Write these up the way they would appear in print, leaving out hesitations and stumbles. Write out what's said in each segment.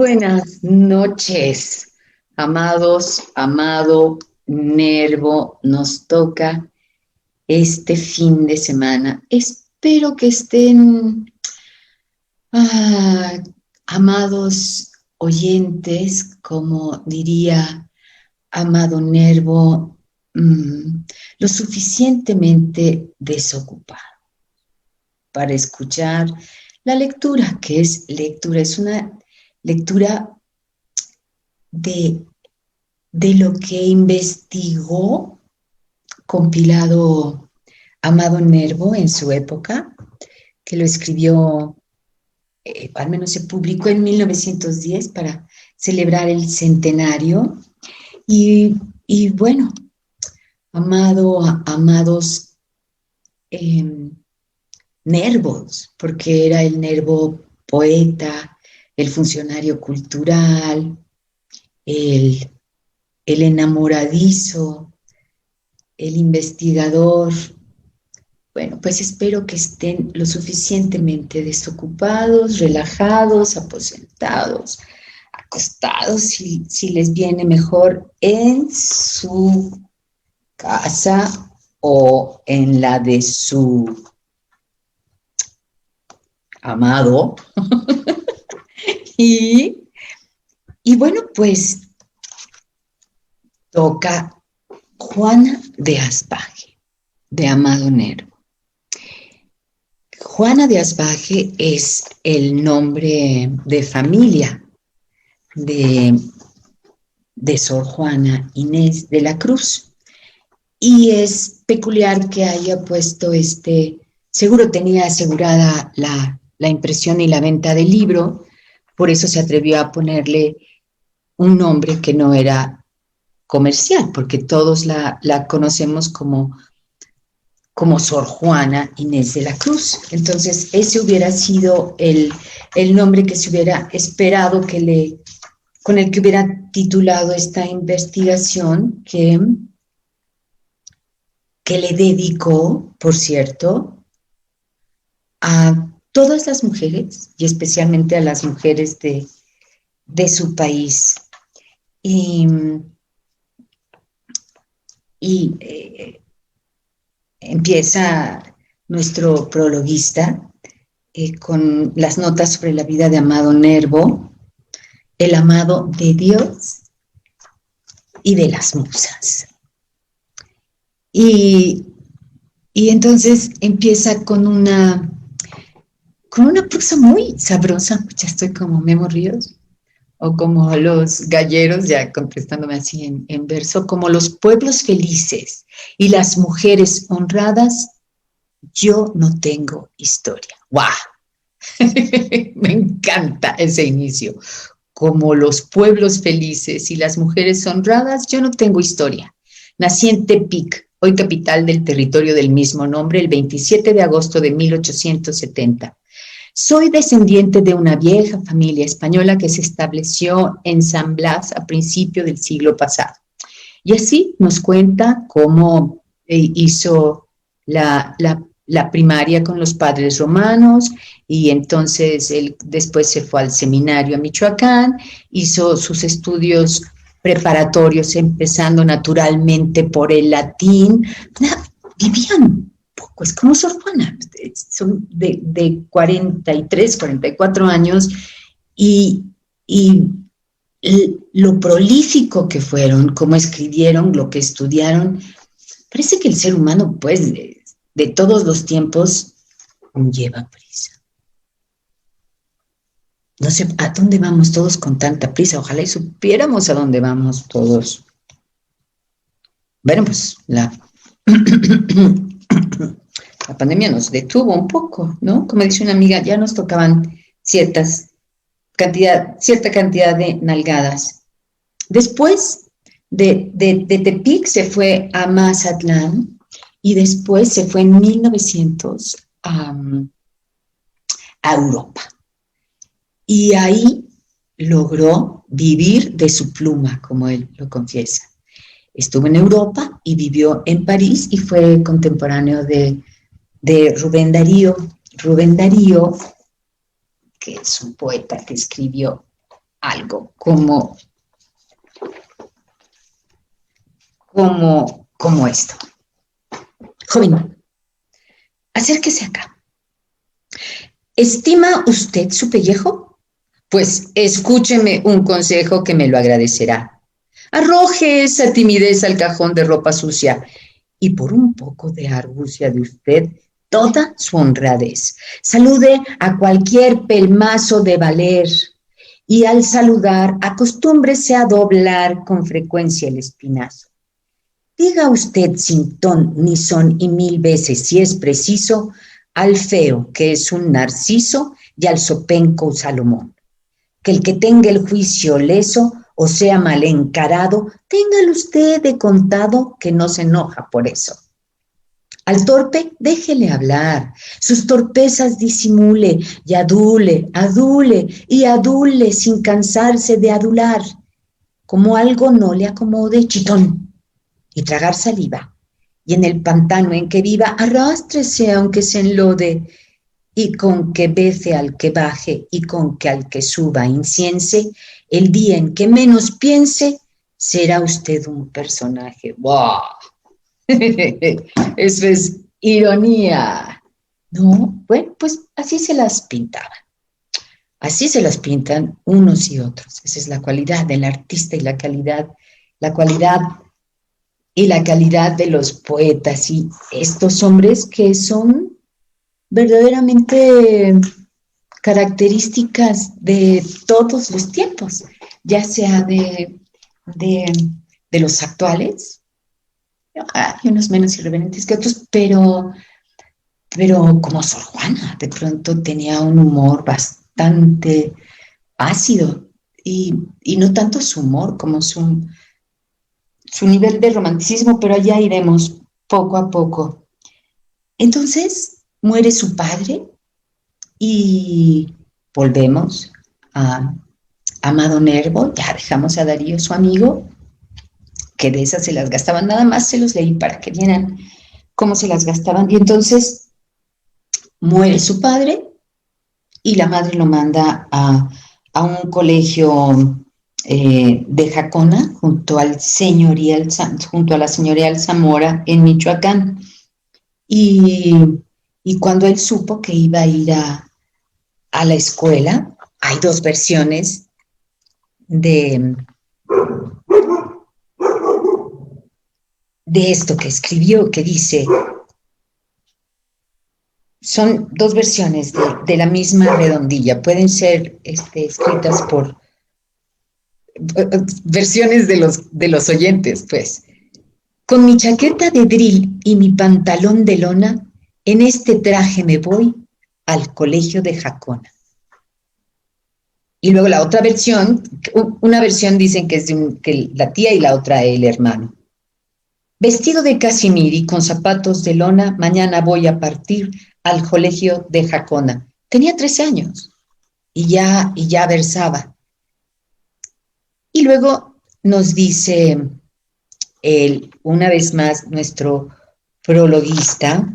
Buenas noches, amados, amado Nervo. Nos toca este fin de semana. Espero que estén, ah, amados oyentes, como diría amado Nervo, lo suficientemente desocupado para escuchar la lectura, que es lectura, es una lectura de lo que investigó, compilado Amado Nervo en su época, que lo escribió, al menos se publicó en 1910 para celebrar el centenario. Y, y bueno, amados eh, Nervos, porque era el Nervo poeta, el funcionario cultural, el, el enamoradizo, el investigador. Bueno, pues espero que estén lo suficientemente desocupados, relajados, aposentados, acostados, si les viene mejor, en su casa o en la de su amado. y, y bueno, pues toca Juana de Aspaje, de Amado Nervo. Juana de Asbaje es el nombre de familia de, Sor Juana Inés de la Cruz. Y es peculiar que haya puesto seguro tenía asegurada la impresión y la venta del libro, por eso se atrevió a ponerle un nombre que no era comercial, porque todos la conocemos como Sor Juana Inés de la Cruz. Entonces, ese hubiera sido el nombre que se hubiera esperado con el que hubiera titulado esta investigación que le dedicó, por cierto, a todas las mujeres y especialmente a las mujeres de su país. Y, empieza nuestro prologuista con las notas sobre la vida de Amado Nervo, el amado de Dios y de las musas. Y entonces empieza con una prosa muy sabrosa. Ya estoy como Memo Ríos, o como los galleros, ya contestándome así en verso, como los pueblos felices y las mujeres honradas, yo no tengo historia. ¡Guau! Me encanta ese inicio. Como los pueblos felices y las mujeres honradas, yo no tengo historia. Nací en Tepic, hoy capital del territorio del mismo nombre, el 27 de agosto de 1870. Soy descendiente de una vieja familia española que se estableció en San Blas a principios del siglo pasado. Y así nos cuenta cómo hizo la primaria con los padres romanos, y entonces él después se fue al seminario a Michoacán, hizo sus estudios preparatorios, empezando naturalmente por el latín. Vivían poco, es como Sor Juana, son de 43, 44 años, y lo prolífico que fueron, cómo escribieron, lo que estudiaron. Parece que el ser humano, pues, de todos los tiempos, lleva prisa. No sé a dónde vamos todos con tanta prisa. Ojalá y supiéramos a dónde vamos todos. Bueno, pues la pandemia nos detuvo un poco, ¿no? Como dice una amiga, ya nos tocaban cierta cantidad de nalgadas. Después de Tepic se fue a Mazatlán, y después se fue en 1900 a Europa. Y ahí logró vivir de su pluma, como él lo confiesa. Estuvo en Europa y vivió en París y fue contemporáneo de Rubén Darío. Rubén Darío, que es un poeta que escribió algo como esto. Joven, acérquese acá. ¿Estima usted su pellejo? Pues escúcheme un consejo que me lo agradecerá. Arroje esa timidez al cajón de ropa sucia y por un poco de argucia de usted, toda su honradez. Salude a cualquier pelmazo de valer y al saludar acostúmbrese a doblar con frecuencia el espinazo. Diga usted sin ton ni son y 1000 veces, si es preciso, al feo que es un narciso y al zopenco Salomón. Que el que tenga el juicio leso o sea mal encarado, téngalo usted de contado que no se enoja por eso. Al torpe, déjele hablar, sus torpezas disimule y adule y adule sin cansarse de adular. Como algo no le acomode, chitón, y tragar saliva. Y en el pantano en que viva, arrástrese aunque se enlode, y con que bece al que baje y con que al que suba inciense, el día en que menos piense, será usted un personaje. ¡Wow! Eso es ironía. No, bueno, pues así se las pintaban. Así se las pintan unos y otros. Esa es la cualidad del artista y la cualidad y la calidad de los poetas y estos hombres que son verdaderamente características de todos los tiempos, ya sea de los actuales. Hay unos menos irreverentes que otros, pero como Sor Juana, de pronto tenía un humor bastante ácido y no tanto su humor como su nivel de romanticismo, pero allá iremos poco a poco. Entonces muere su padre y volvemos a Amado Nervo, ya dejamos a Darío, su amigo, que de esas se las gastaban, nada más se los leí para que vieran cómo se las gastaban. Y entonces muere su padre y la madre lo manda a un colegio de Jacona junto a la señorial Zamora en Michoacán. Y cuando él supo que iba a ir a la escuela, hay dos versiones de esto que escribió, que dice, son dos versiones de la misma redondilla, pueden ser escritas por versiones de los oyentes, pues. Con mi chaqueta de drill y mi pantalón de lona, en este traje me voy al colegio de Jacona. Y luego la otra versión, una versión dicen que es que la tía y la otra el hermano. Vestido de casimiri con zapatos de lona, mañana voy a partir al colegio de Jacona. Tenía 13 años y ya versaba. Y luego nos dice una vez más nuestro prologuista,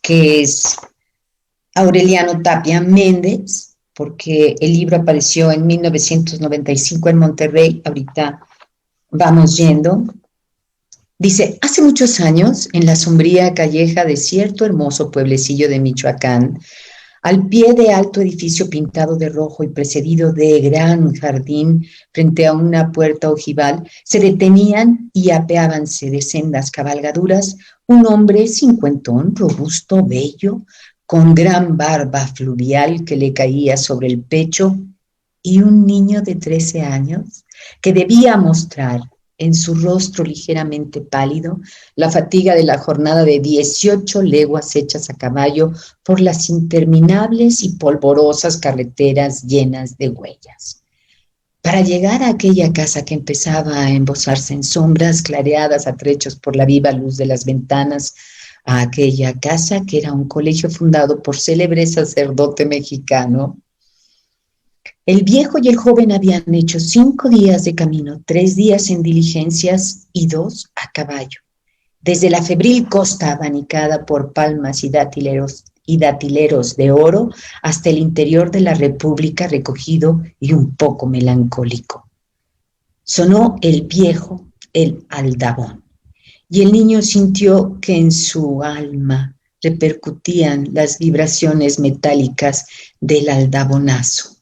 que es Aureliano Tapia Méndez, porque el libro apareció en 1995 en Monterrey, ahorita vamos yendo. Dice, hace muchos años, en la sombría calleja de cierto hermoso pueblecillo de Michoacán, al pie de alto edificio pintado de rojo y precedido de gran jardín frente a una puerta ojival, se detenían y apeábanse de sendas cabalgaduras un hombre cincuentón, robusto, bello, con gran barba fluvial que le caía sobre el pecho, y un niño de 13 años que debía mostrar en su rostro ligeramente pálido la fatiga de la jornada de 18 leguas hechas a caballo por las interminables y polvorosas carreteras llenas de huellas. Para llegar a aquella casa que empezaba a embozarse en sombras clareadas a trechos por la viva luz de las ventanas, a aquella casa que era un colegio fundado por célebre sacerdote mexicano, el viejo y el joven habían hecho 5 días de camino, 3 días en diligencias y 2 a caballo, desde la febril costa abanicada por palmas y y datileros de oro hasta el interior de la República recogido y un poco melancólico. Sonó el viejo, el aldabón, y el niño sintió que en su alma repercutían las vibraciones metálicas del aldabonazo.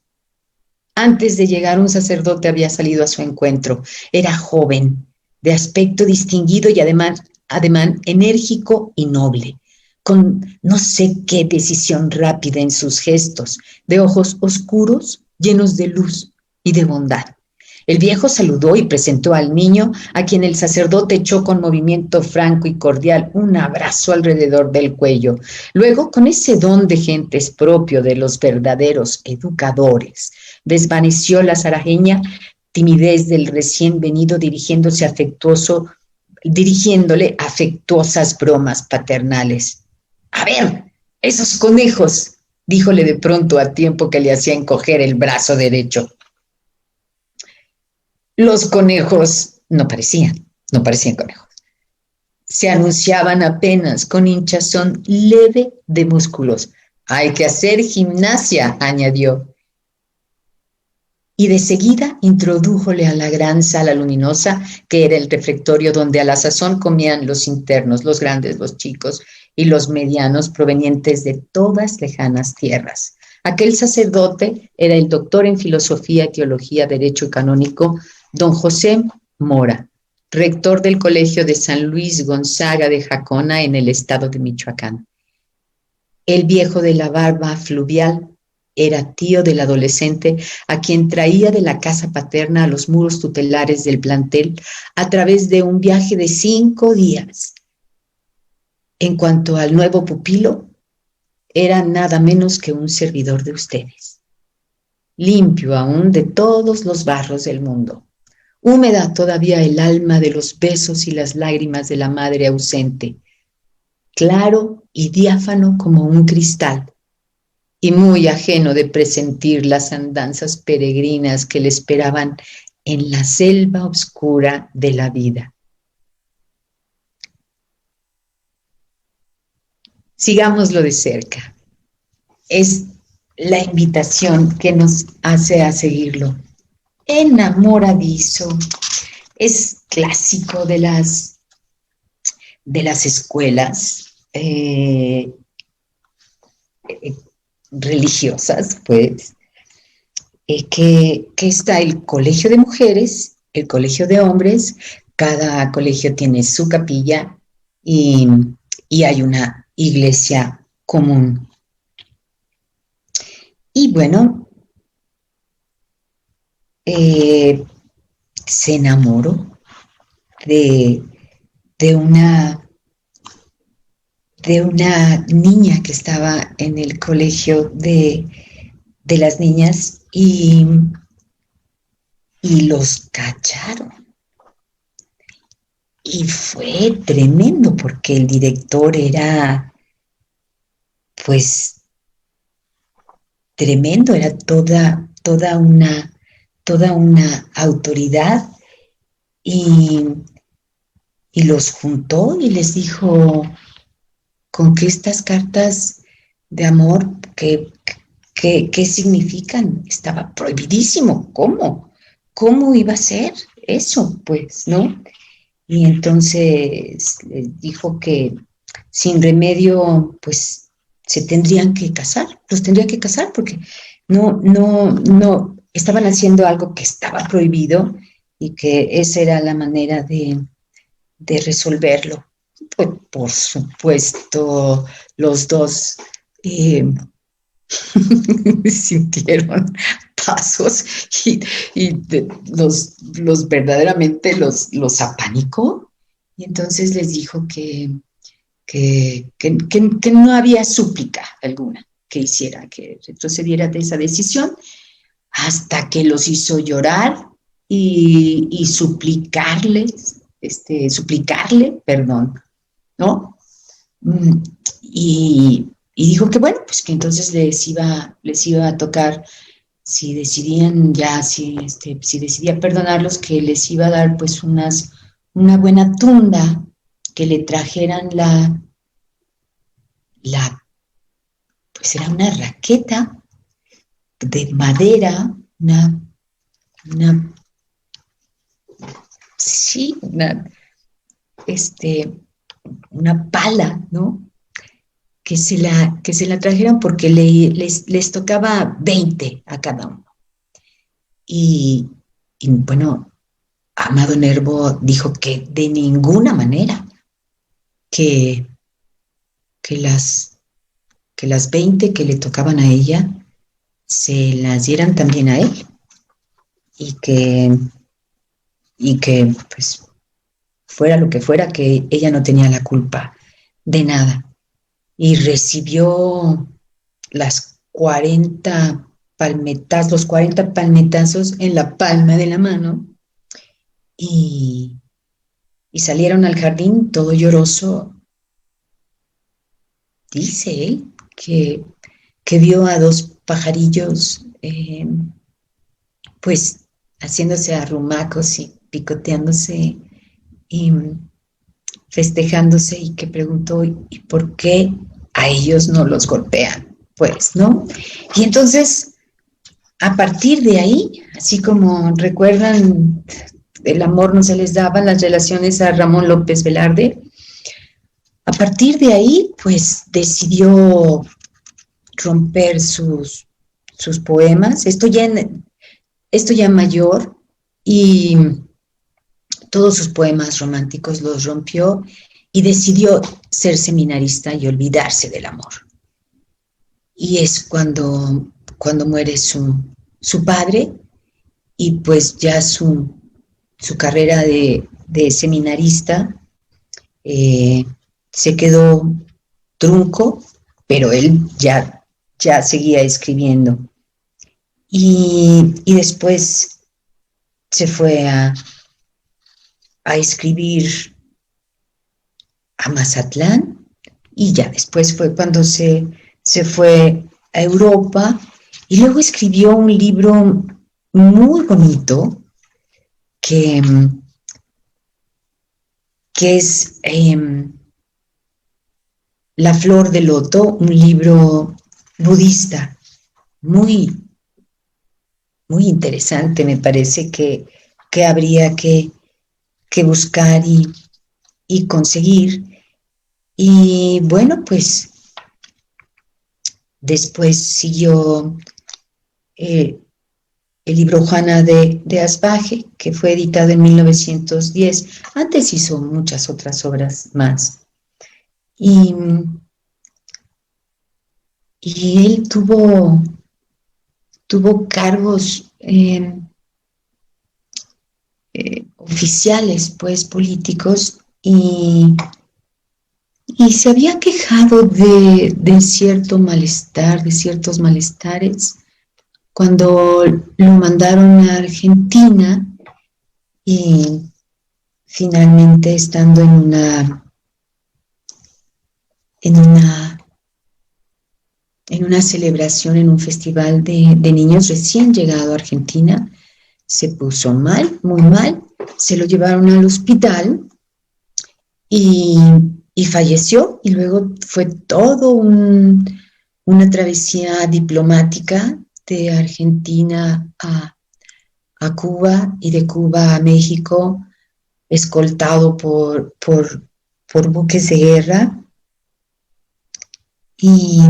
Antes de llegar, un sacerdote había salido a su encuentro. Era joven, de aspecto distinguido y ademán enérgico y noble, con no sé qué decisión rápida en sus gestos, de ojos oscuros, llenos de luz y de bondad. El viejo saludó y presentó al niño, a quien el sacerdote echó con movimiento franco y cordial un abrazo alrededor del cuello. Luego, con ese don de gentes propio de los verdaderos educadores, desvaneció la zarajeña timidez del recién venido dirigiéndole afectuosas bromas paternales. A ver, esos conejos, díjole de pronto a tiempo que le hacía encoger el brazo derecho. Los conejos no parecían conejos. Se anunciaban apenas con hinchazón leve de músculos. Hay que hacer gimnasia, añadió. Y de seguida introdújole a la gran sala luminosa, que era el refectorio donde a la sazón comían los internos, los grandes, los chicos y los medianos provenientes de todas lejanas tierras. Aquel sacerdote era el doctor en filosofía, teología, derecho canónico, don José Mora, rector del Colegio de San Luis Gonzaga de Jacona en el estado de Michoacán. El viejo de la barba fluvial era tío del adolescente a quien traía de la casa paterna a los muros tutelares del plantel a través de un viaje de 5 días. En cuanto al nuevo pupilo, era nada menos que un servidor de ustedes, limpio aún de todos los barros del mundo. Húmeda todavía el alma de los besos y las lágrimas de la madre ausente, claro y diáfano como un cristal, y muy ajeno de presentir las andanzas peregrinas que le esperaban en la selva oscura de la vida. Sigámoslo de cerca. Es la invitación que nos hace a seguirlo. Enamoradizo. Es clásico de las escuelas religiosas, pues, que está el colegio de mujeres, el colegio de hombres, cada colegio tiene su capilla y hay una iglesia común. Y bueno, se enamoró de una niña que estaba en el colegio de las niñas y los cacharon. Y fue tremendo porque el director era, pues, tremendo, era toda una autoridad y los juntó y les dijo, ¿con qué estas cartas de amor, qué significan? Estaba prohibidísimo. ¿Cómo iba a ser eso? Pues, ¿no? Y entonces les dijo que sin remedio, pues, los tendría que casar porque no, estaban haciendo algo que estaba prohibido y que esa era la manera de resolverlo. Pues, por supuesto, los dos sintieron pasos y los verdaderamente los apanicó, y entonces les dijo que no había súplica alguna que hiciera que retrocediera de esa decisión, hasta que los hizo llorar y suplicarle, ¿no? Y dijo que bueno, pues que entonces les iba a tocar, si decidían ya, si decidía perdonarlos, que les iba a dar pues una buena tunda, que le trajeran la pues era una raqueta de madera, una sí, este, una pala, ¿no? Que se la trajeron porque les tocaba 20 a cada uno. Y bueno, Amado Nervo dijo que de ninguna manera que, que, las, que las 20 que le tocaban a ella se las dieran también a él y que, y que pues fuera lo que fuera, que ella no tenía la culpa de nada. Y recibió los 40 palmetazos en la palma de la mano y, y salieron al jardín todo lloroso. Dice él que vio a dos pajarillos pues haciéndose arrumacos y picoteándose y festejándose y que preguntó, ¿y por qué a ellos no los golpean? Pues, ¿no? Y entonces, a partir de ahí, así como recuerdan, el amor no se les daba, las relaciones a Ramón López Velarde, a partir de ahí, pues decidió romper sus poemas, esto ya mayor, y todos sus poemas románticos los rompió y decidió ser seminarista y olvidarse del amor. Y es cuando muere su padre y pues ya su carrera de seminarista se quedó trunco, pero él ya seguía escribiendo. Y después se fue a escribir a Mazatlán y ya después fue cuando se fue a Europa y luego escribió un libro muy bonito que es La flor de loto, un libro budista muy, muy interesante. Me parece que habría que buscar y conseguir. Y bueno, pues después siguió el libro Juana de Asbaje, que fue editado en 1910. Antes hizo muchas otras obras más. Y él tuvo cargos oficiales, pues, políticos, y se había quejado de cierto malestar, de ciertos malestares, cuando lo mandaron a Argentina y finalmente estando en una celebración, en un festival de niños recién llegado a Argentina, se puso mal, muy mal, se lo llevaron al hospital y falleció, y luego fue todo una travesía diplomática de Argentina a Cuba y de Cuba a México, escoltado por buques de guerra. Y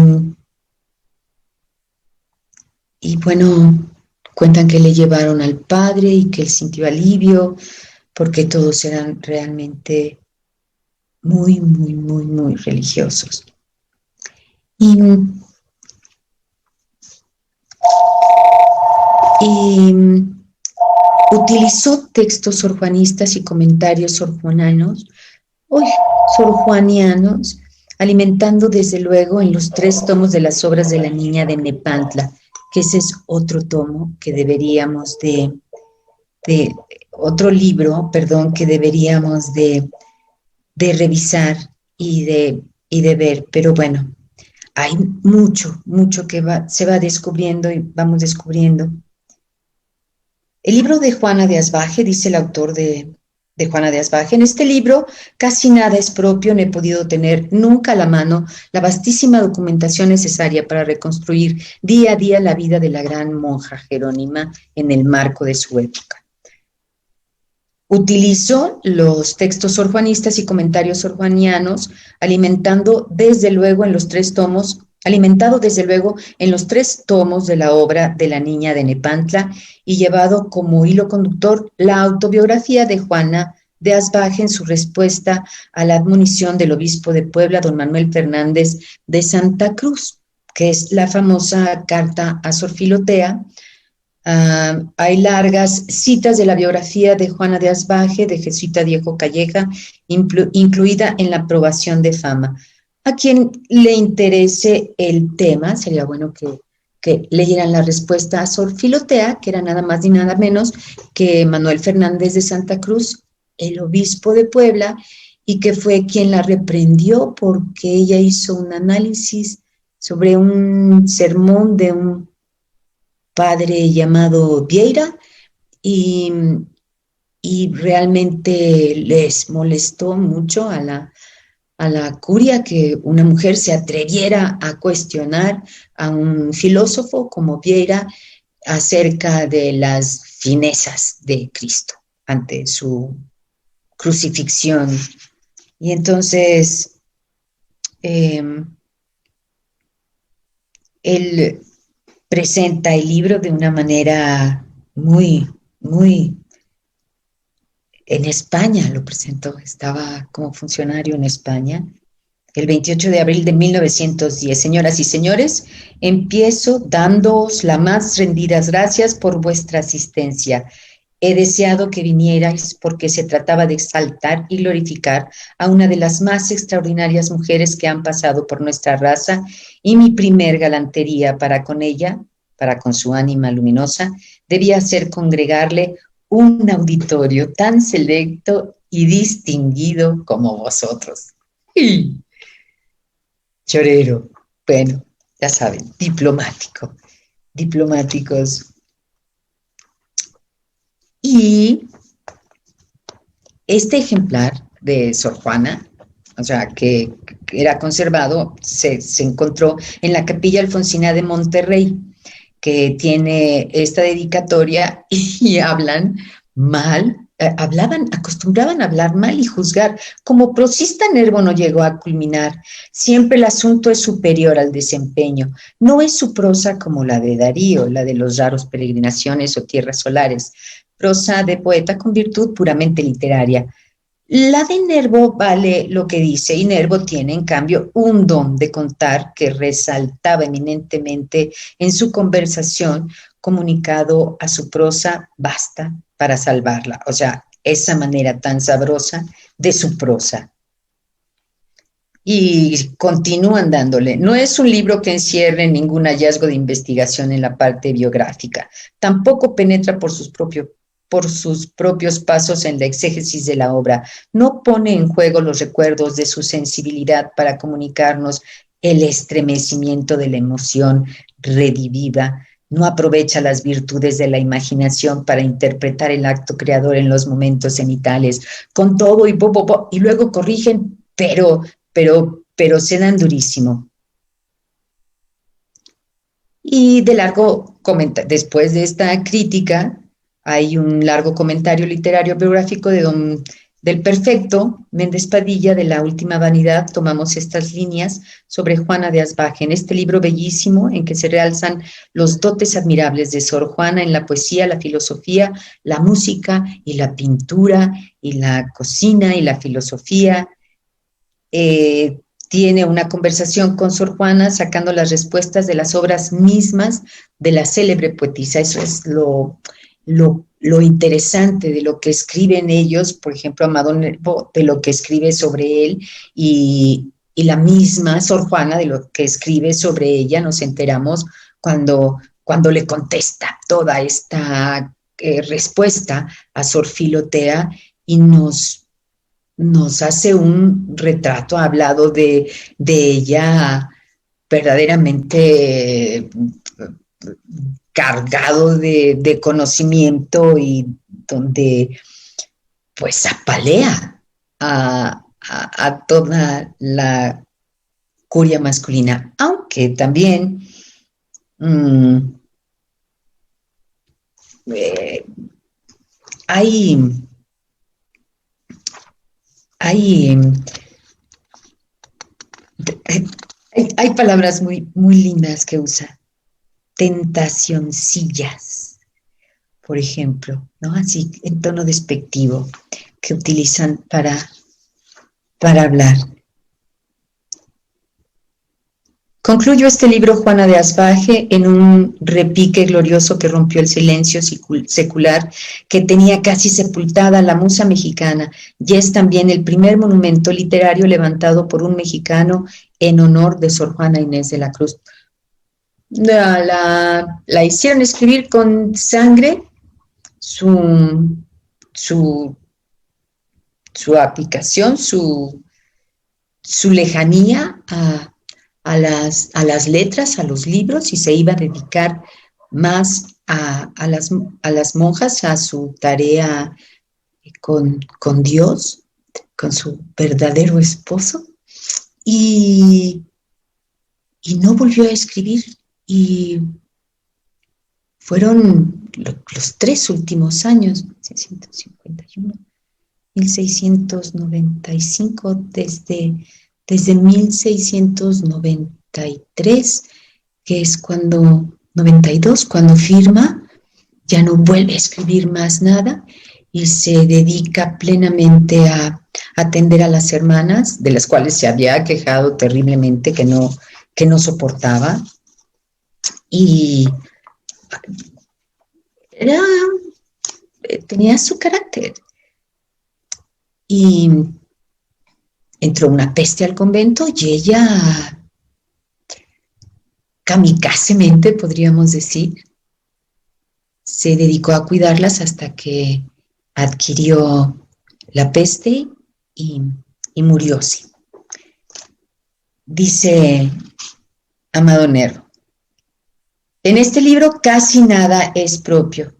bueno, cuentan que le llevaron al padre y que él sintió alivio porque todos eran realmente muy, muy, muy, muy religiosos. Y utilizó textos sorjuanistas y comentarios sorjuanianos, alimentando desde luego en los 3 tomos de las obras de la niña de Nepantla, que ese es otro tomo que deberíamos otro libro, perdón, que deberíamos de revisar y de ver, pero bueno, hay mucho, mucho que se va descubriendo y vamos descubriendo. El libro de Juana de Asbaje, dice el autor de de Juana de Asbaje. En este libro casi nada es propio, no he podido tener nunca a la mano la vastísima documentación necesaria para reconstruir día a día la vida de la gran monja jerónima en el marco de su época. Utilizo los textos sorjuanistas y comentarios sorjuanianos, alimentado desde luego en los 3 tomos de la obra de la Niña de Nepantla y llevado como hilo conductor la autobiografía de Juana de Asbaje en su respuesta a la admonición del obispo de Puebla, don Manuel Fernández de Santa Cruz, que es la famosa carta a Sor Filotea. Hay largas citas de la biografía de Juana de Asbaje, de jesuita Diego Calleja, incluida en la aprobación de fama. A quien le interese el tema, sería bueno que leyeran la respuesta a Sor Filotea, que era nada más ni nada menos que Manuel Fernández de Santa Cruz, el obispo de Puebla, y que fue quien la reprendió porque ella hizo un análisis sobre un sermón de un padre llamado Vieira y, y realmente les molestó mucho a la curia que una mujer se atreviera a cuestionar a un filósofo como Vieira acerca de las finezas de Cristo ante su crucifixión. Y entonces, él presenta el libro de una manera muy, muy... En España lo presentó, estaba como funcionario en España, el 28 de abril de 1910. Señoras y señores, empiezo dándoos las más rendidas gracias por vuestra asistencia. He deseado que vinierais porque se trataba de exaltar y glorificar a una de las más extraordinarias mujeres que han pasado por nuestra raza, y mi primer galantería para con ella, para con su ánima luminosa, debía ser congregarle un auditorio tan selecto y distinguido como vosotros. Y chorero, bueno, ya saben, diplomáticos. Y este ejemplar de Sor Juana, o sea, que era conservado, se encontró en la Capilla Alfonsina de Monterrey, que tiene esta dedicatoria y acostumbraban a hablar mal y juzgar. Como prosista, Nervo no llegó a culminar. Siempre el asunto es superior al desempeño. No es su prosa como la de Darío, la de los raros peregrinaciones o tierras solares. Prosa de poeta con virtud puramente literaria. La de Nervo vale lo que dice, y Nervo tiene, en cambio, un don de contar que resaltaba eminentemente en su conversación, comunicado a su prosa, basta para salvarla. O sea, esa manera tan sabrosa de su prosa. Y continúan dándole. No es un libro que encierre ningún hallazgo de investigación en la parte biográfica. Tampoco penetra por sus propios pasos en la exégesis de la obra. No pone en juego los recuerdos de su sensibilidad para comunicarnos el estremecimiento de la emoción redivida. No aprovecha las virtudes de la imaginación para interpretar el acto creador en los momentos cenitales. Con todo y luego corrigen, pero se dan durísimo. Y después de esta crítica, hay un largo comentario literario biográfico del perfecto Méndez Padilla, de La Última Vanidad. Tomamos estas líneas sobre Juana de Asbaje, en este libro bellísimo en que se realzan los dotes admirables de Sor Juana en la poesía, la filosofía, la música y la pintura y la cocina y la filosofía. Tiene una conversación con Sor Juana sacando las respuestas de las obras mismas de la célebre poetisa. Eso es lo interesante de lo que escriben ellos, por ejemplo, Amado Nervo, de lo que escribe sobre él, y la misma Sor Juana de lo que escribe sobre ella. Nos enteramos cuando le contesta toda esta respuesta a Sor Filotea, y nos hace un retrato hablado de ella verdaderamente cargado de conocimiento, y donde pues apalea a toda la curia masculina, aunque también mmm, eh, hay, hay, hay palabras muy, muy lindas que usa, tentacioncillas, por ejemplo, ¿no? Así en tono despectivo que utilizan para hablar. Concluyó este libro Juana de Asbaje en un repique glorioso que rompió el silencio secular que tenía casi sepultada la musa mexicana, y es también el primer monumento literario levantado por un mexicano en honor de Sor Juana Inés de la Cruz. La hicieron escribir con sangre su, su, su aplicación, su lejanía a las letras, a los libros, y se iba a dedicar más a las monjas, a su tarea con Dios, con su verdadero esposo, y, y no volvió a escribir. Y fueron los 3 últimos años, 651, 1695, desde 1693, que es 92, cuando firma, ya no vuelve a escribir más nada y se dedica plenamente a atender a las hermanas, de las cuales se había quejado terriblemente, que no soportaba. Y era, tenía su carácter. Y entró una peste al convento y ella, kamikazemente, podríamos decir, se dedicó a cuidarlas hasta que adquirió la peste y, y murió, sí. Dice Amado Nervo: en este libro casi nada es propio.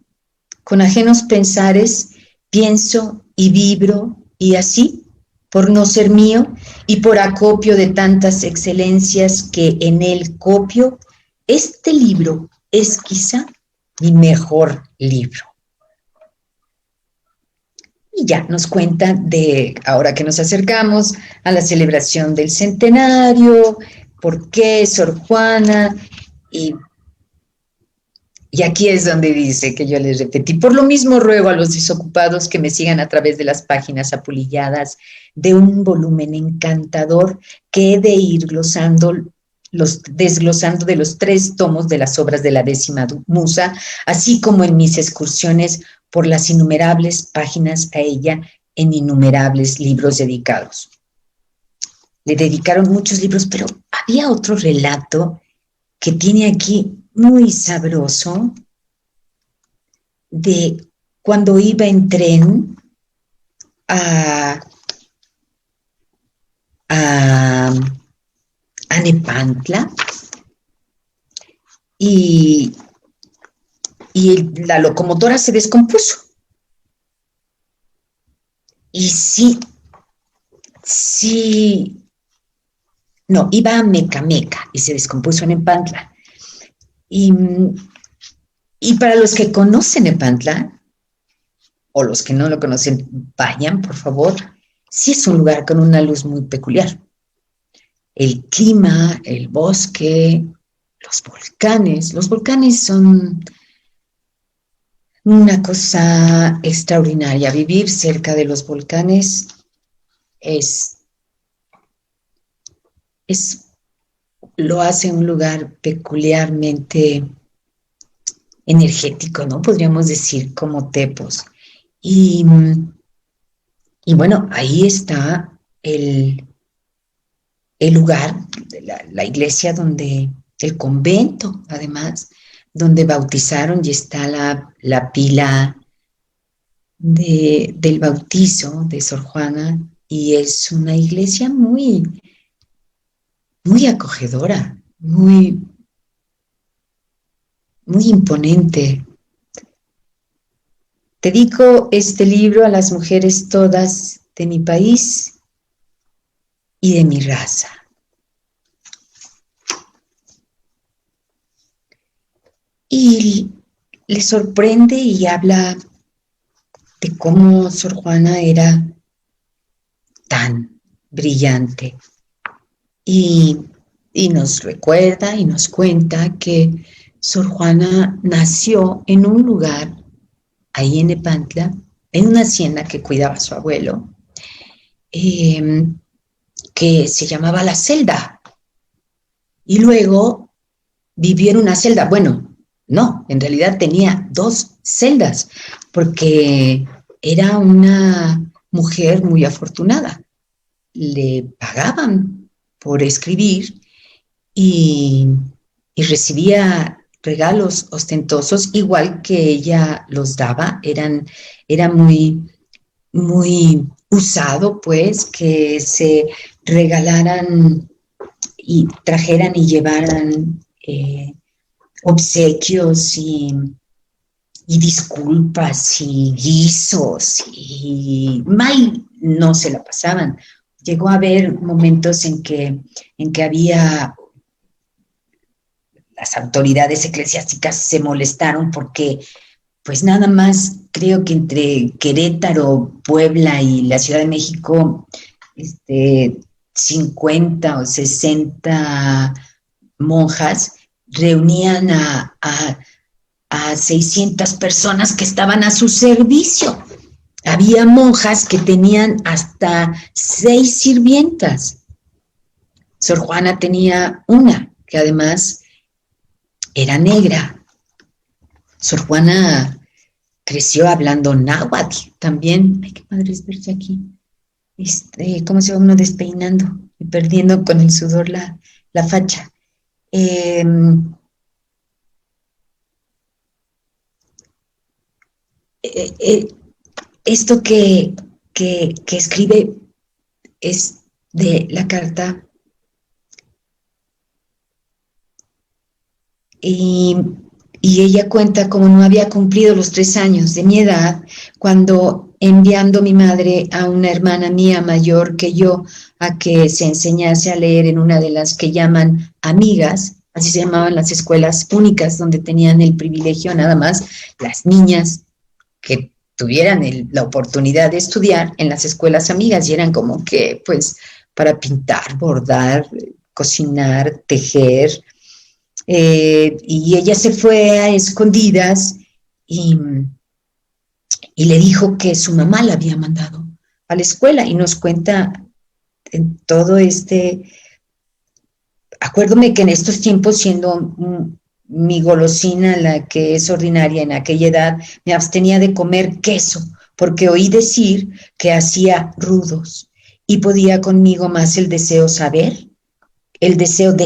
Con ajenos pensares pienso y vibro, y así, por no ser mío y por acopio de tantas excelencias que en él copio, este libro es quizá mi mejor libro. Y ya nos cuenta de, ahora que nos acercamos a la celebración del centenario, por qué Sor Juana, y aquí es donde dice que yo les repetí: por lo mismo ruego a los desocupados que me sigan a través de las páginas apulilladas de un volumen encantador que he de ir desglosando de los 3 tomos de las obras de la 10ª musa, así como en mis excursiones por las innumerables páginas a ella en innumerables libros dedicados. Le dedicaron muchos libros, pero había otro relato que tiene aquí muy sabroso, de cuando iba en tren a, a, a Nepantla y la locomotora se descompuso. Y no, iba a Mecameca y se descompuso en Nepantla. Y para los que conocen Nepantla, o los que no lo conocen, vayan, por favor. Sí es un lugar con una luz muy peculiar. El clima, el bosque, los volcanes son una cosa extraordinaria. Vivir cerca de los volcanes lo hace un lugar peculiarmente energético, ¿no? Podríamos decir, como Tepos. Y bueno, ahí está el lugar, la iglesia el convento, además, donde bautizaron, y está la pila del bautizo de Sor Juana, y es una iglesia muy, muy acogedora, muy, muy imponente. Dedico este libro a las mujeres todas de mi país y de mi raza. Y le sorprende y habla de cómo Sor Juana era tan brillante. Y, y nos recuerda y nos cuenta que Sor Juana nació en un lugar, ahí en Nepantla, en una hacienda que cuidaba su abuelo, que se llamaba La Celda. Y luego vivió en una celda. Bueno, no, en realidad tenía 2 celdas, porque era una mujer muy afortunada. Le pagaban por escribir y, y recibía regalos ostentosos, igual que ella los daba. Era muy usado, pues, que se regalaran y trajeran y llevaran obsequios y disculpas y guisos, y mal no se la pasaban. Llegó a haber momentos en que había, las autoridades eclesiásticas se molestaron porque pues nada más creo que entre Querétaro, Puebla y la Ciudad de México, 50 o 60 monjas reunían a 600 personas que estaban a su servicio. Había monjas que tenían hasta 6 sirvientas. Sor Juana tenía una, que además era negra. Sor Juana creció hablando náhuatl también. Ay, qué padre es verse aquí. ¿Cómo se va uno despeinando y perdiendo con el sudor la facha? Eh, esto que escribe es de la carta y ella cuenta cómo no había cumplido los 3 años de mi edad cuando, enviando mi madre a una hermana mía mayor que yo a que se enseñase a leer en una de las que llaman amigas, así se llamaban las escuelas únicas donde tenían el privilegio nada más las niñas que tuvieran la oportunidad de estudiar en las escuelas amigas, y eran como que pues para pintar, bordar, cocinar, tejer. Y ella se fue a escondidas y, y le dijo que su mamá la había mandado a la escuela, y nos cuenta en todo acuérdome que en estos tiempos, siendo mi golosina, la que es ordinaria en aquella edad, me abstenía de comer queso, porque oí decir que hacía rudos, y podía conmigo más el deseo de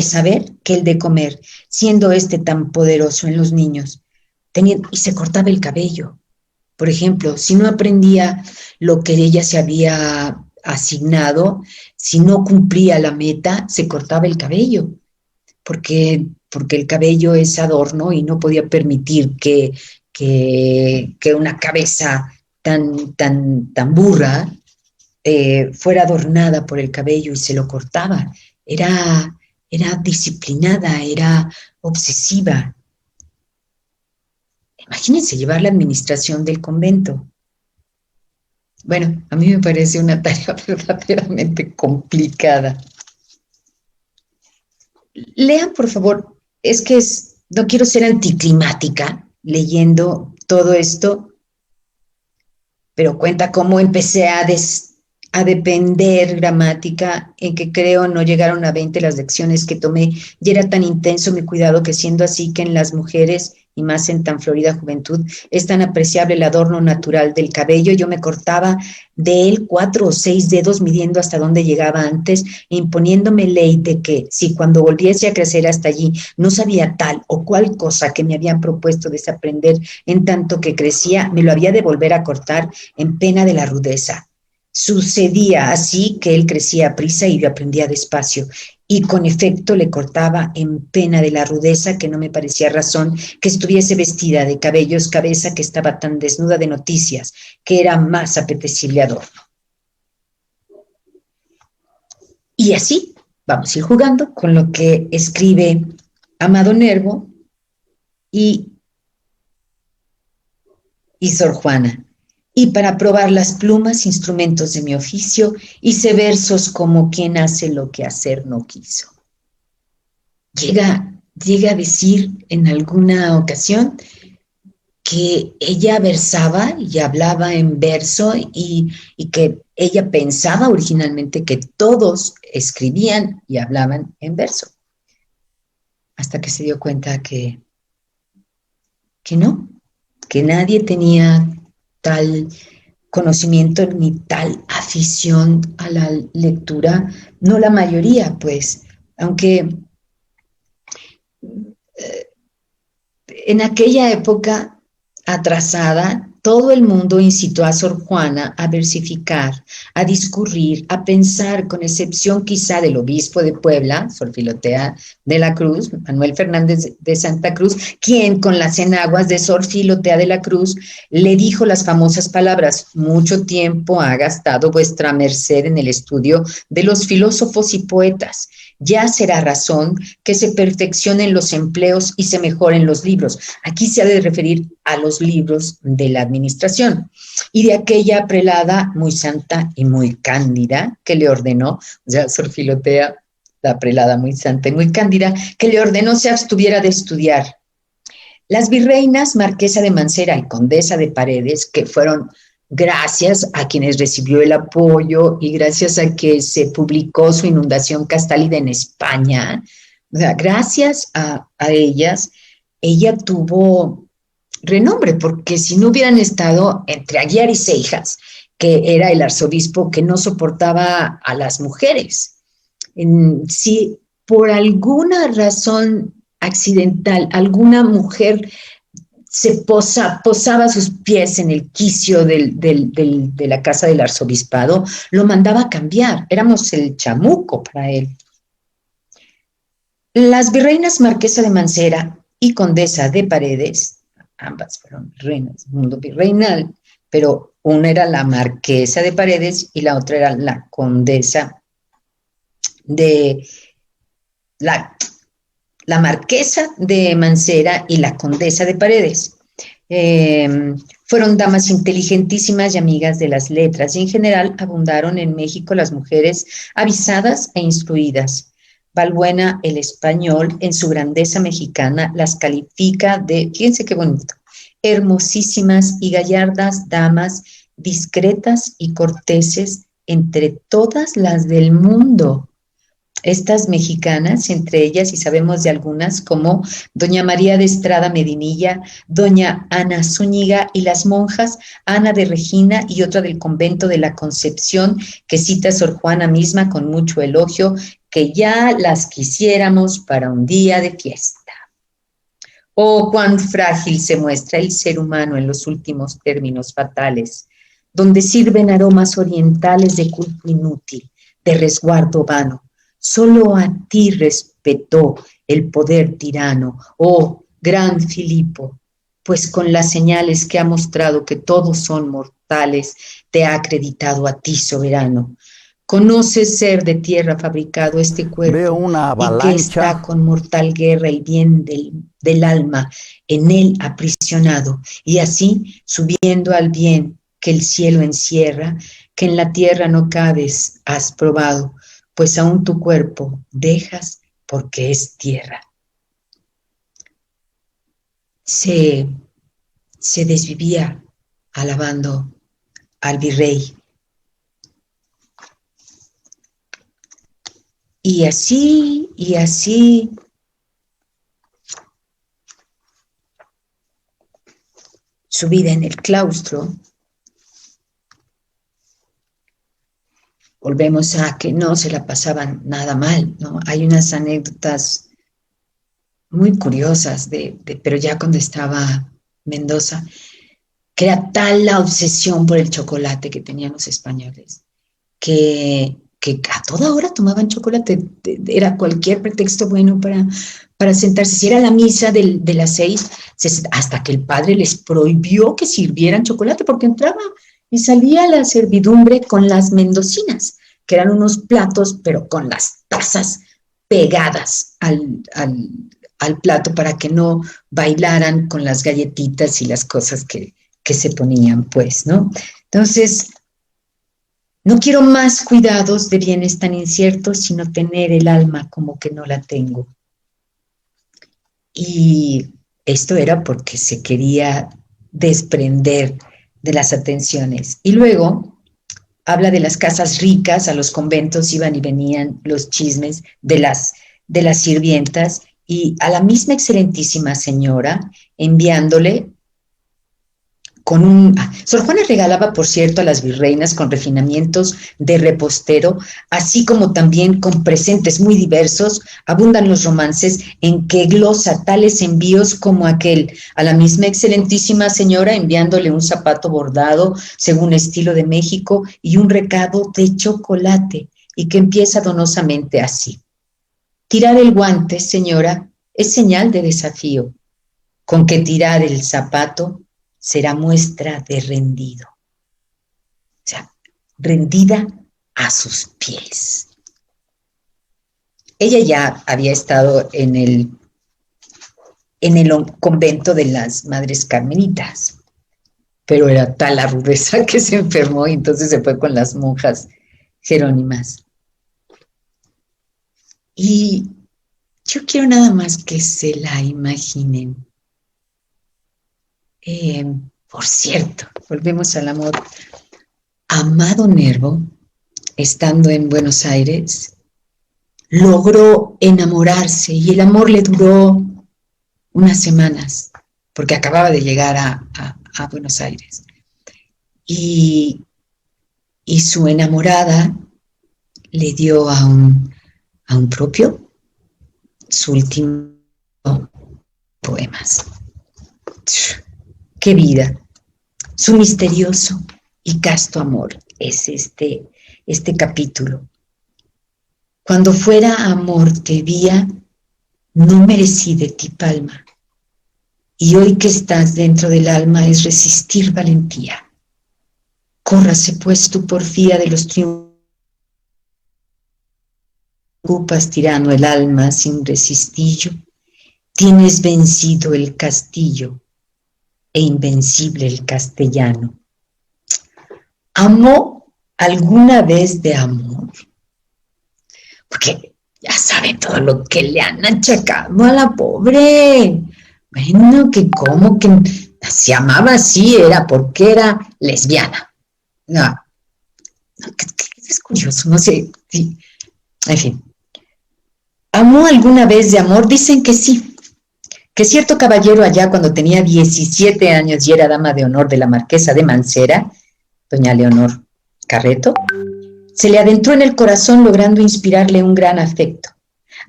saber que el de comer, siendo tan poderoso en los niños. Y se cortaba el cabello. Por ejemplo, si no aprendía lo que ella se había asignado, si no cumplía la meta, se cortaba el cabello, porque el cabello es adorno y no podía permitir que una cabeza tan burra fuera adornada por el cabello, y se lo cortaba. Era disciplinada, era obsesiva. Imagínense llevar la administración del convento. Bueno, a mí me parece una tarea verdaderamente complicada. Lean, por favor, no quiero ser anticlimática leyendo todo esto, pero cuenta cómo empecé a depender gramática, en que creo no llegaron a 20 las lecciones que tomé, y era tan intenso mi cuidado que, siendo así que en las mujeres, y más en tan florida juventud, es tan apreciable el adorno natural del cabello, yo me cortaba de él 4 o 6 dedos, midiendo hasta dónde llegaba antes, e imponiéndome ley de que, si cuando volviese a crecer hasta allí no sabía tal o cual cosa que me habían propuesto desaprender en tanto que crecía, me lo había de volver a cortar en pena de la rudeza. Sucedía así que él crecía a prisa y yo aprendía despacio, y con efecto le cortaba en pena de la rudeza que no me parecía razón que estuviese vestida de cabellos cabeza que estaba tan desnuda de noticias, que era más apetecible adorno. Y así vamos a ir jugando con lo que escribe Amado Nervo y Sor Juana. Y para probar las plumas, instrumentos de mi oficio, hice versos como quien hace lo que hacer no quiso. Llega a decir en alguna ocasión que ella versaba y hablaba en verso y que ella pensaba originalmente que todos escribían y hablaban en verso, hasta que se dio cuenta que no, que nadie tenía tal conocimiento ni tal afición a la lectura, no la mayoría, pues, aunque en aquella época atrasada, todo el mundo incitó a Sor Juana a versificar, a discurrir, a pensar, con excepción quizá del obispo de Puebla, Sor Filotea de la Cruz, Manuel Fernández de Santa Cruz, quien con las enaguas de Sor Filotea de la Cruz le dijo las famosas palabras: mucho tiempo ha gastado vuestra merced en el estudio de los filósofos y poetas. Ya será razón que se perfeccionen los empleos y se mejoren los libros. Aquí se ha de referir a los libros de la administración. Y de aquella prelada muy santa y muy cándida que le ordenó, o sea, Sor Filotea, la prelada muy santa y muy cándida, que le ordenó se abstuviera de estudiar. Las virreinas Marquesa de Mancera y Condesa de Paredes, que fueron gracias a quienes recibió el apoyo y gracias a que se publicó su Inundación Castálida en España, o sea, gracias a ellas, ella tuvo renombre, porque si no hubieran estado entre Aguiar y Seijas, que era el arzobispo que no soportaba a las mujeres, si por alguna razón accidental alguna mujer se posaba sus pies en el quicio de la casa del arzobispado, lo mandaba a cambiar. Éramos el chamuco para él. Las virreinas Marquesa de Mancera y Condesa de Paredes, ambas fueron reinas del mundo virreinal, pero una era la Marquesa de Paredes y la otra era la Condesa de la Marquesa de Mancera y la Condesa de Paredes. Fueron damas inteligentísimas y amigas de las letras, y en general abundaron en México las mujeres avisadas e instruidas. Balbuena, el español, en su grandeza mexicana, las califica de, fíjense qué bonito, hermosísimas y gallardas damas, discretas y corteses entre todas las del mundo. Estas mexicanas, entre ellas, y sabemos de algunas, como doña María de Estrada Medinilla, doña Ana Zúñiga y las monjas Ana de Regina y otra del convento de la Concepción, que cita Sor Juana misma con mucho elogio, que ya las quisiéramos para un día de fiesta. Oh, cuán frágil se muestra el ser humano en los últimos términos fatales, donde sirven aromas orientales de culto inútil, de resguardo vano. Solo a ti respetó el poder tirano, oh gran Filipo, pues con las señales que ha mostrado que todos son mortales, te ha acreditado a ti, soberano. Conoces ser de tierra fabricado este cuerpo. Veo una avalancha. Y que está con mortal guerra el bien del alma en él aprisionado, y así subiendo al bien que el cielo encierra, que en la tierra no cabes, has probado, pues aún tu cuerpo dejas porque es tierra. Se desvivía alabando al virrey. Y así, su vida en el claustro. Volvemos a que no se la pasaban nada mal, ¿no? Hay unas anécdotas muy curiosas, pero ya cuando estaba Mendoza, que era tal la obsesión por el chocolate que tenían los españoles, que que a toda hora tomaban chocolate, era cualquier pretexto bueno para sentarse. Si era la misa de las 6, hasta que el padre les prohibió que sirvieran chocolate, porque entraba y salía la servidumbre con las mendocinas, que eran unos platos, pero con las tazas pegadas al plato para que no bailaran con las galletitas y las cosas que se ponían, pues, ¿no? Entonces, no quiero más cuidados de bienes tan inciertos, sino tener el alma como que no la tengo. Y esto era porque se quería desprender de las atenciones. Y luego habla de las casas ricas, a los conventos iban y venían los chismes de las sirvientas, y a la misma excelentísima señora enviándole con un... Sor Juana regalaba, por cierto, a las virreinas con refinamientos de repostero, así como también con presentes muy diversos. Abundan los romances en que glosa tales envíos como aquel, a la misma excelentísima señora enviándole un zapato bordado según estilo de México y un recado de chocolate, y que empieza donosamente así: tirar el guante, señora, es señal de desafío, con que tirar el zapato será muestra de rendido. O sea, rendida a sus pies. Ella ya había estado en el convento de las Madres Carmelitas, pero era tal la rudeza que se enfermó y entonces se fue con las monjas jerónimas. Y yo quiero nada más que se la imaginen. Por cierto, volvemos al amor. Amado Nervo, estando en Buenos Aires, logró enamorarse y el amor le duró unas semanas, porque acababa de llegar a Buenos Aires. Y su enamorada le dio a un propio su último poemas. ¡Qué vida! Su misterioso y casto amor es este capítulo. Cuando fuera amor te vía, no merecí de ti palma, y hoy que estás dentro del alma es resistir valentía. Córrase pues tu porfía de los triunfos, ocupas tirano el alma sin resistillo, tienes vencido el castillo e invencible el castellano. ¿Amó alguna vez de amor? Porque ya sabe todo lo que le han achacado a la pobre. Bueno, que cómo que se amaba así era porque era lesbiana. No, que es curioso, no sé. Sí. En fin. ¿Amó alguna vez de amor? Dicen que sí. Que cierto caballero allá cuando tenía 17 años y era dama de honor de la marquesa de Mancera, doña Leonor Carreto, se le adentró en el corazón logrando inspirarle un gran afecto.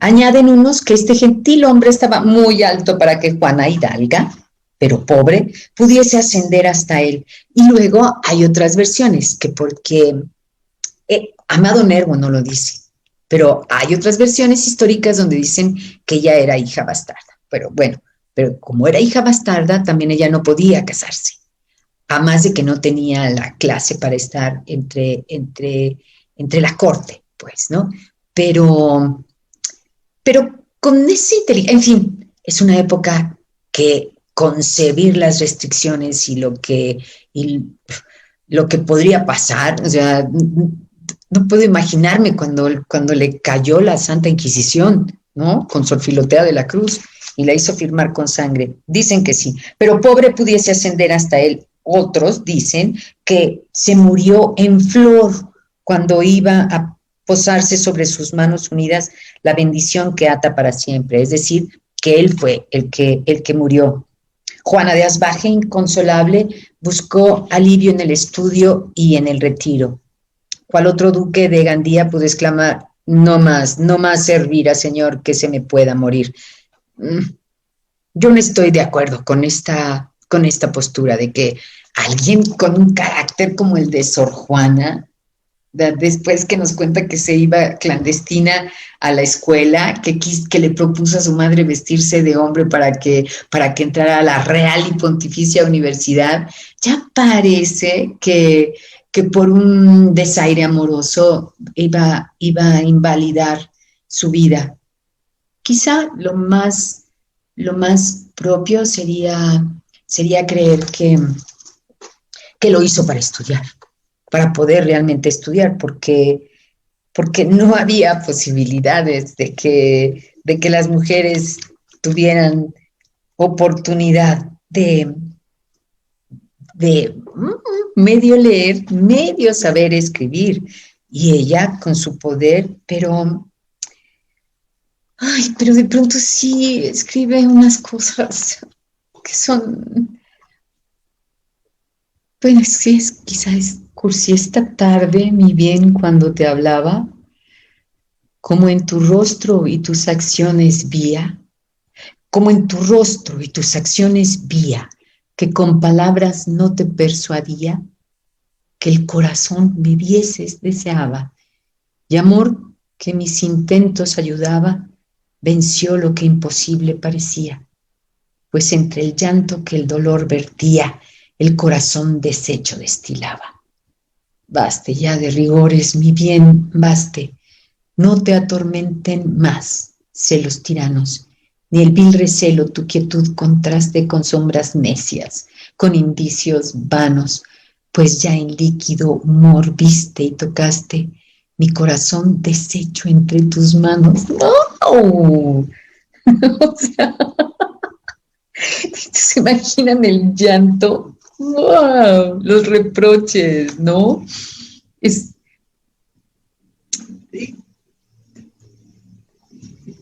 Añaden unos que este gentil hombre estaba muy alto para que Juana Hidalga, pero pobre, pudiese ascender hasta él. Y luego hay otras versiones, que porque Amado Nervo no lo dice, pero hay otras versiones históricas donde dicen que ella era hija bastarda. Pero bueno, pero como era hija bastarda, también ella no podía casarse, a más de que no tenía la clase para estar entre la corte, pues, ¿no? Pero con ese inteligencia, en fin, es una época que concebir las restricciones y lo que podría pasar, o sea, no puedo imaginarme cuando le cayó la Santa Inquisición, ¿no? Con Sor Filotea de la Cruz y la hizo firmar con sangre. Dicen que sí, pero pobre pudiese ascender hasta él. Otros dicen que se murió en flor cuando iba a posarse sobre sus manos unidas la bendición que ata para siempre, es decir, que él fue el que murió. Juana de Asbaje, inconsolable, buscó alivio en el estudio y en el retiro. ¿Cuál otro duque de Gandía pudo exclamar: no más servir a Señor que se me pueda morir? Yo no estoy de acuerdo con esta postura de que alguien con un carácter como el de Sor Juana Después que nos cuenta que se iba clandestina a la escuela, que le propuso a su madre vestirse de hombre para que entrara a la Real y Pontificia Universidad, ya parece que por un desaire amoroso iba a invalidar su vida. Quizá lo más propio sería creer que lo hizo para estudiar, para poder realmente estudiar, porque no había posibilidades de que las mujeres tuvieran oportunidad de medio leer, medio saber escribir. Y ella con su poder, pero de pronto sí escribe unas cosas que son, bueno, sí, quizás cursi esta tarde, mi bien, cuando te hablaba, como en tu rostro y tus acciones vía, como en tu rostro y tus acciones vía, que con palabras no te persuadía, que el corazón me vieses deseaba, y amor que mis intentos ayudaba, venció lo que imposible parecía, pues entre el llanto que el dolor vertía, el corazón deshecho destilaba. Baste ya de rigores, mi bien, baste. No te atormenten más celos tiranos, ni el vil recelo tu quietud contraste con sombras necias, con indicios vanos, pues ya en líquido humor viste y tocaste mi corazón deshecho entre tus manos. ¡No! O sea, se imaginan el llanto, ¡wow! Los reproches, ¿no? Es,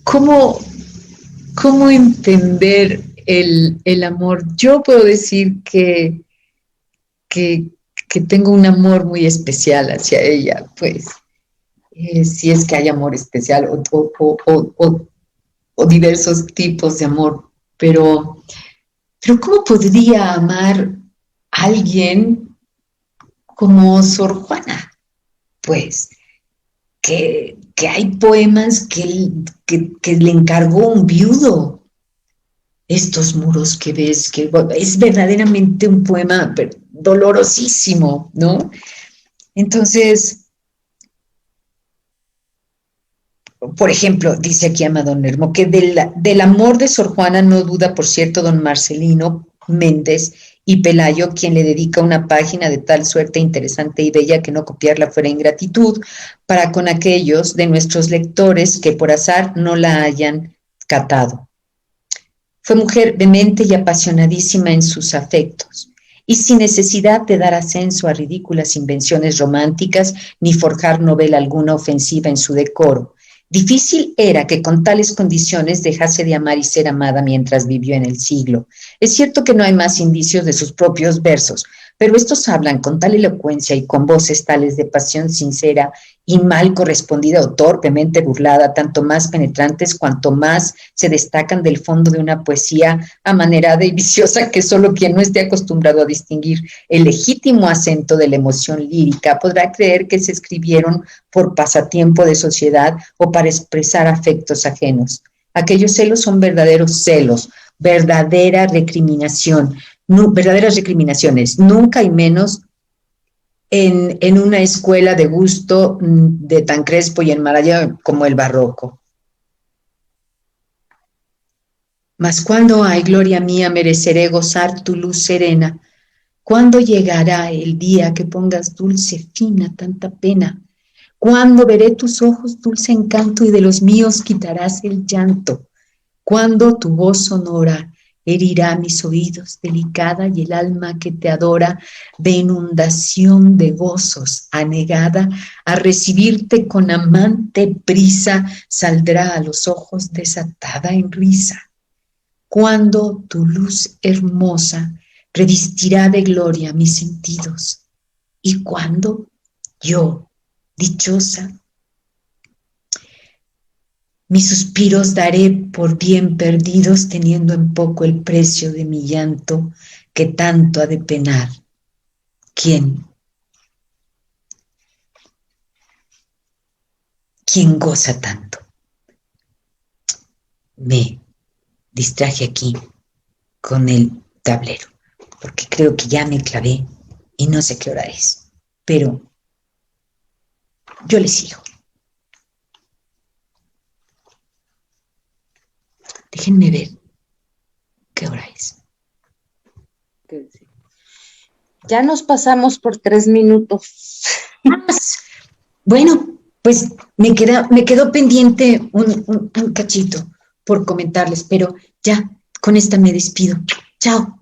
¿cómo, cómo entender el amor? Yo puedo decir que, que tengo un amor muy especial hacia ella, pues, si es que hay amor especial o diversos tipos de amor, pero ¿cómo podría amar a alguien como Sor Juana? Pues que hay poemas que le encargó un viudo. Estos muros que ves, que es verdaderamente un poema dolorosísimo, ¿no? Entonces, por ejemplo, dice aquí Amado Nermo, que del amor de Sor Juana no duda, por cierto, don Marcelino Méndez y Pelayo, quien le dedica una página de tal suerte interesante y bella que no copiarla fuera ingratitud, para con aquellos de nuestros lectores que por azar no la hayan catado. Fue mujer vehemente y apasionadísima en sus afectos, y sin necesidad de dar ascenso a ridículas invenciones románticas ni forjar novela alguna ofensiva en su decoro. Difícil era que con tales condiciones dejase de amar y ser amada mientras vivió en el siglo. Es cierto que no hay más indicios de sus propios versos, pero estos hablan con tal elocuencia y con voces tales de pasión sincera y mal correspondida o torpemente burlada, tanto más penetrantes cuanto más se destacan del fondo de una poesía amanerada y viciosa que solo quien no esté acostumbrado a distinguir el legítimo acento de la emoción lírica podrá creer que se escribieron por pasatiempo de sociedad o para expresar afectos ajenos. Aquellos celos son verdaderos celos, verdadera recriminación, verdaderas recriminaciones, nunca y menos en una escuela de gusto de tan crespo y enmarallado como el barroco. Mas cuando, ay, gloria mía, mereceré gozar tu luz serena, ¿cuándo llegará el día que pongas dulce fin a tanta pena? ¿Cuándo veré tus ojos dulce encanto y de los míos quitarás el llanto? ¿Cuándo tu voz sonora herirá mis oídos delicada y el alma que te adora de inundación de gozos anegada a recibirte con amante prisa saldrá a los ojos desatada en risa? ¿Cuándo tu luz hermosa revestirá de gloria mis sentidos? ¿Y cuándo yo, dichosa, mis suspiros daré por bien perdidos, teniendo en poco el precio de mi llanto que tanto ha de penar? ¿Quién? ¿Quién goza tanto? Me distraje aquí con el tablero, porque creo que ya me clavé y no sé qué hora es. Pero yo le sigo. Déjenme ver qué hora es. Ya nos pasamos por 3 minutos. Bueno, pues me quedó pendiente un cachito por comentarles, pero ya, con esta me despido. Chao.